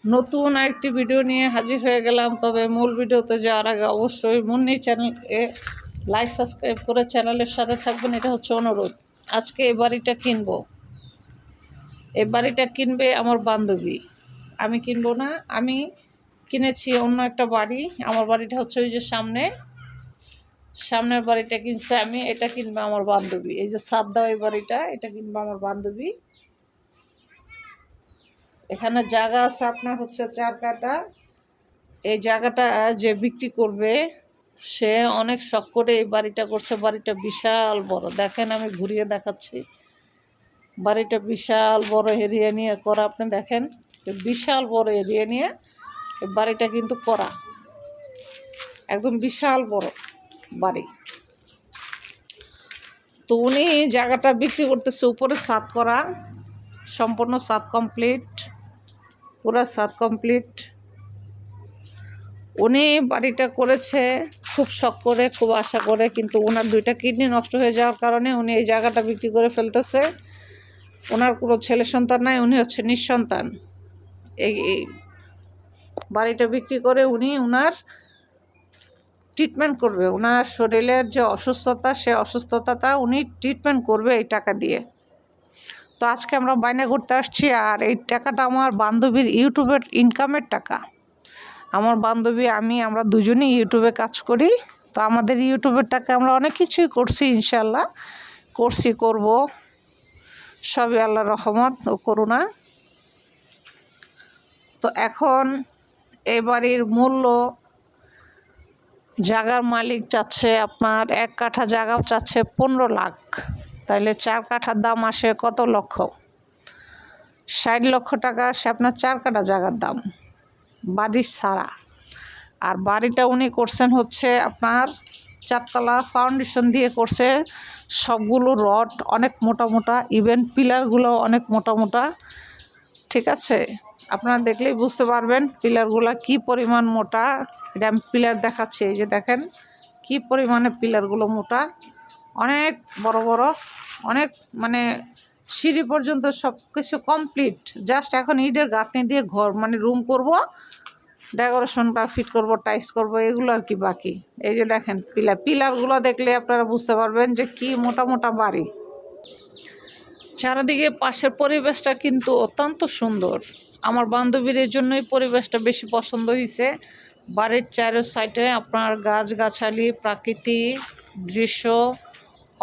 নতুন আরেকটি ভিডিও নিয়ে হাজির হয়ে গেলাম। তবে মূল ভিডিওতে যাওয়ার আগে অবশ্যই মুন্নি চ্যানেলকে লাইক সাবস্ক্রাইব করে চ্যানেলের সাথে থাকবেন, এটা হচ্ছে অনুরোধ। আজকে এই বাড়িটা কিনবো। এই বাড়িটা কিনবে আমার বান্ধবী, আমি কিনবো না। আমি কিনেছি অন্য একটা বাড়ি। আমার বাড়িটা হচ্ছে ওই যে সামনের বাড়িটা কিনছে আমি, এটা কিনবে আমার বান্ধবী। এই যে ছাদ দেওয়া এই বাড়িটা, এটা কিনবে আমার বান্ধবী। এখানে জায়গা আছে আপনার হচ্ছে 4 কাঠা। এই জায়গাটা যে বিক্রি করবে সে অনেক শখ করে এই বাড়িটা করছে। বাড়িটা বিশাল বড়, দেখেন আমি ঘুরিয়ে দেখাচ্ছি। বাড়িটা বিশাল বড় এরিয়া নিয়ে করা, আপনি দেখেন বিশাল বড় এরিয়া নিয়ে এই বাড়িটা কিন্তু করা, একদম বিশাল বড় বাড়ি। তো উনি জায়গাটা বিক্রি করতেছে, উপরে ছাদ করা, সম্পূর্ণ ছাদ কমপ্লিট, পুরা ছাদ কমপ্লিট। উনি বাড়িটা করেছে খুব শখ করে, খুব আশা করে, কিন্তু ওনার 2টা কিডনি নষ্ট হয়ে যাওয়ার কারণে উনি এই জায়গাটা বিক্রি করে ফেলতেছে। ওনার কোনো ছেলে সন্তান নাই, উনি হচ্ছে নিঃসন্তান। এই বাড়িটা বিক্রি করে উনি ওনার ট্রিটমেন্ট করবে। ওনার শরীরের যে অসুস্থতা, সে অসুস্থতাটা উনি ট্রিটমেন্ট করবে এই টাকা দিয়ে। তো আজকে আমরা বাইনা করতে আসছি, আর এই টাকাটা আমার বান্ধবীর ইউটিউবের ইনকামের টাকা। আমার বান্ধবী আমরা দুজনেই ইউটিউবে কাজ করি। তো আমাদের ইউটিউবের টাকা আমরা অনেক কিছুই করছি, ইনশাল্লাহ করব, সবই আল্লাহর রহমত ও করুণা। তো এখন এই বাড়ির মূল্য, জায়গার মালিক চাচ্ছে আপনার 1 কাঠা জায়গাও চাচ্ছে 15 লাখ। তাইলে 4 কাঠার দাম আসে কত লক্ষ? 60 লক্ষ টাকা আসে আপনার 4 কাঠা জায়গার দাম, বাড়ির ছাড়া। আর বাড়িটা উনি করছেন হচ্ছে আপনার 4 তলা ফাউন্ডেশন দিয়ে করছে। সবগুলো রড অনেক মোটা মোটা, ইভেন পিলারগুলো অনেক মোটা মোটা। ঠিক আছে, আপনারা দেখলেই বুঝতে পারবেন পিলারগুলো কি পরিমাণ মোটা। এটা আমি পিলার দেখাচ্ছি, এই যে দেখেন কি পরিমাণে পিলারগুলো মোটা, অনেক বড় বড়, অনেক মানে সিঁড়ি পর্যন্ত সব কিছু কমপ্লিট। জাস্ট এখন ইটের গাঁথনি দিয়ে ঘর মানে রুম করব, ডেকোরেশনটা ফিট করব, টাইস করব, এগুলো আর কি বাকি। এই যে দেখেন পিলারগুলো দেখলে আপনারা বুঝতে পারবেন যে কি মোটা মোটা বাড়ি। চারিদিকে পাশের পরিবেশটা কিন্তু অত্যন্ত সুন্দর। আমার বান্ধবীর এই জন্যই পরিবেশটা বেশি পছন্দ হয়েছে। বাড়ির চারো সাইডে আপনার গাছগাছালি, প্রাকৃতিক দৃশ্য,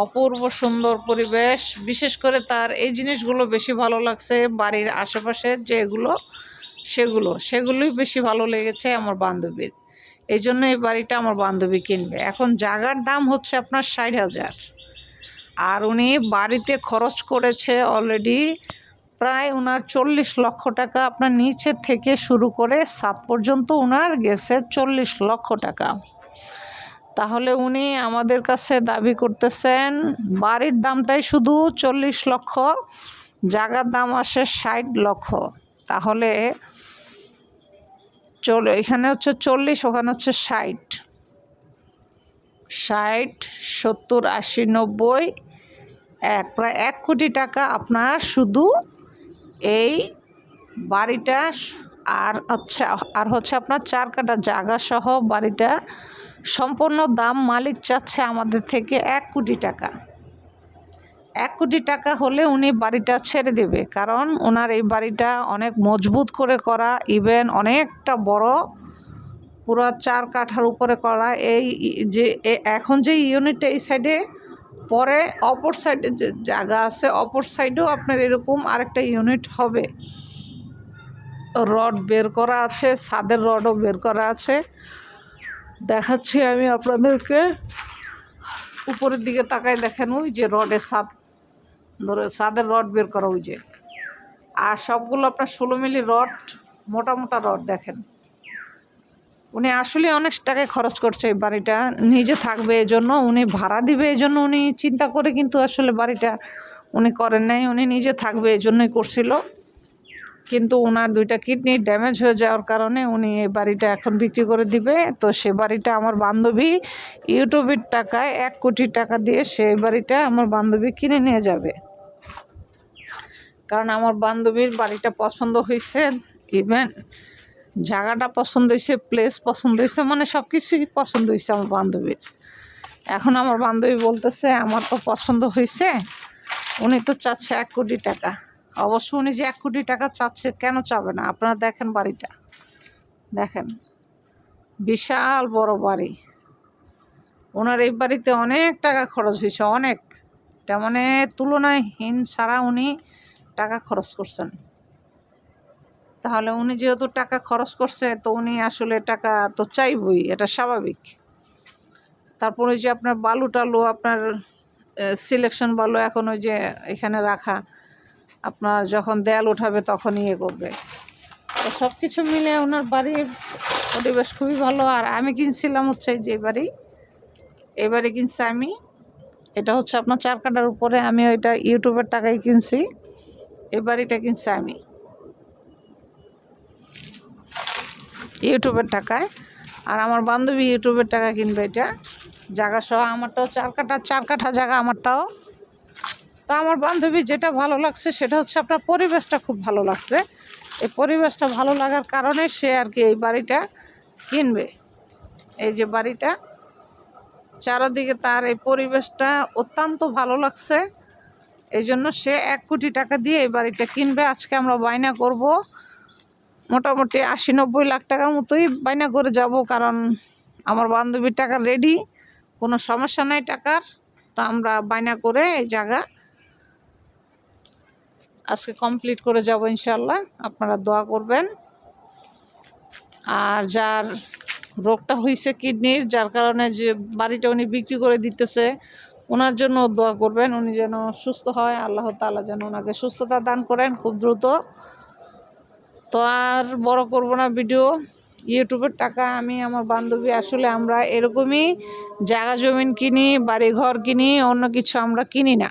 অপূর্ব সুন্দর পরিবেশ। বিশেষ করে তার এই জিনিসগুলো বেশি ভালো লাগছে, বাড়ির আশেপাশে সেগুলোই বেশি ভালো লেগেছে আমার বান্ধবীর। এই জন্য এই বাড়িটা আমার বান্ধবী কিনবে। এখন জায়গার দাম হচ্ছে আপনার 60,000, আর উনি বাড়িতে খরচ করেছে অলরেডি প্রায় ওনার 40 লক্ষ টাকা। আপনার নিচে থেকে শুরু করে ছাদ পর্যন্ত ওনার গেছে 40 লক্ষ টাকা। তাহলে উনি আমাদের কাছে দাবি করতেছেন বাড়ির দামটাই শুধু 40 লক্ষ, জায়গার দাম আসে 60 লক্ষ। তাহলে এখানে হচ্ছে 40, ওখানে হচ্ছে 60, 70, 80, 90, প্রায় 1 কোটি টাকা আপনার শুধু এই বাড়িটা। আর হচ্ছে আপনার 4 কাঠা জায়গা সহ বাড়িটা সম্পূর্ণ দাম মালিক চাচ্ছে আমাদের থেকে 1 কোটি টাকা। 1 কোটি টাকা হলে উনি বাড়িটা ছেড়ে দেবে, কারণ ওনার এই বাড়িটা অনেক মজবুত করে করা, ইভেন অনেকটা বড়, পুরো 4 কাঠার উপরে করা। এই যে এখন যে ইউনিটটা এই সাইডে, পরে অপর সাইডে যে জায়গা আছে, অপর সাইডেও আপনার এরকম আরেকটা ইউনিট হবে। রড বের করা আছে, ছাদের রডও বের করা আছে, দেখাচ্ছি আমি আপনাদেরকে। উপরের দিকে তাকায় দেখেন, ওই যে রডের ছাদের রড বের করা, ওই যে। আর সবগুলো আপনার 16 মিলি রড, মোটা মোটা রড দেখেন। উনি আসলে অনেক টাকায় খরচ করছে এই বাড়িটা, নিজে থাকবে এই জন্য, উনি ভাড়া দিবে এই জন্য উনি চিন্তা করে কিন্তু আসলে বাড়িটা উনি করেন নাই। উনি নিজে থাকবে এই জন্যই করছিল, কিন্তু ওনার 2টা কিডনি ড্যামেজ হয়ে যাওয়ার কারণে উনি এই বাড়িটা এখন বিক্রি করে দিবে। তো সে বাড়িটা আমার বান্ধবী ইউটিউবের টাকায় 1 কোটি টাকা দিয়ে সেই বাড়িটা আমার বান্ধবী কিনে নিয়ে যাবে। কারণ আমার বান্ধবীর বাড়িটা পছন্দ হয়েছে, ইভেন জায়গাটা পছন্দ হয়েছে, প্লেস পছন্দ হয়েছে, মানে সব কিছুই পছন্দ হয়েছে আমার বান্ধবীর। এখন আমার বান্ধবী বলতেছে আমার তো পছন্দ হয়েছে, উনি তো চাচ্ছে 1 কোটি টাকা। অবশ্য উনি যে 1 কোটি টাকা চাচ্ছে, কেন চাবে না? আপনারা দেখেন বাড়িটা, দেখেন বিশাল বড় বাড়ি। ওনার এই বাড়িতে অনেক টাকা খরচ হয়েছে, অনেক, এটা মানে তুলনাহীন ছাড়া উনি টাকা খরচ করছেন। তাহলে উনি যেহেতু টাকা খরচ করছে, তো উনি আসলে টাকা তো চাইবই, এটা স্বাভাবিক। তারপরে যে আপনার বালু টালু, আপনার সিলেকশন বালু এখন ওই যে এখানে রাখা, আপনার যখন দেয়াল উঠাবে তখন ইয়ে করবে। তো সব কিছু মিলে ওনার বাড়ির পরিবেশ খুবই ভালো। আর আমি কিনছিলাম হচ্ছে যে এই বাড়ি কিনছি আমি, এটা হচ্ছে আপনার 4 কাঠার উপরে। আমি ওইটা ইউটিউবের টাকায় কিনছি, এই বাড়িটা কিনছি আমি ইউটিউবের টাকায়। আর আমার বান্ধবী ইউটিউবের টাকা কিনবে এটা, জায়গা সহ। আমারটাও 4 কাঠা জায়গা আমারটাও। তো আমার বান্ধবী যেটা ভালো লাগছে সেটা হচ্ছে আপনার পরিবেশটা খুব ভালো লাগছে। এই পরিবেশটা ভালো লাগার কারণে সে আর কি এই বাড়িটা কিনবে। এই যে বাড়িটা চারদিকে তার এই পরিবেশটা অত্যন্ত ভালো লাগছে, এই জন্য সে 1 কোটি টাকা দিয়ে এই বাড়িটা কিনবে। আজকে আমরা বায়না করব মোটামুটি 80-90 লাখ টাকার মতোই বায়না করে যাব, কারণ আমার বান্ধবীর টাকা রেডি, কোনো সমস্যা নাই টাকার। তো আমরা বায়না করে এই জায়গা আজকে কমপ্লিট করে যাব ইনশাল্লাহ। আপনারা দোয়া করবেন। আর যার রোগটা হয়েছে কিডনির, যার কারণে যে বাড়িটা উনি বিক্রি করে দিতেছে, ওনার জন্য দোয়া করবেন, উনি যেন সুস্থ হয়। আল্লাহ তাআলা যেন ওনাকে সুস্থতা দান করেন খুব দ্রুত। তো আর বড় করব না ভিডিও। ইউটিউবের টাকা আমি আমার বান্ধবী আসলে আমরা এরকমই জায়গা জমিন কিনি, বাড়ি ঘর কিনি, অন্য কিছু আমরা কিনি না।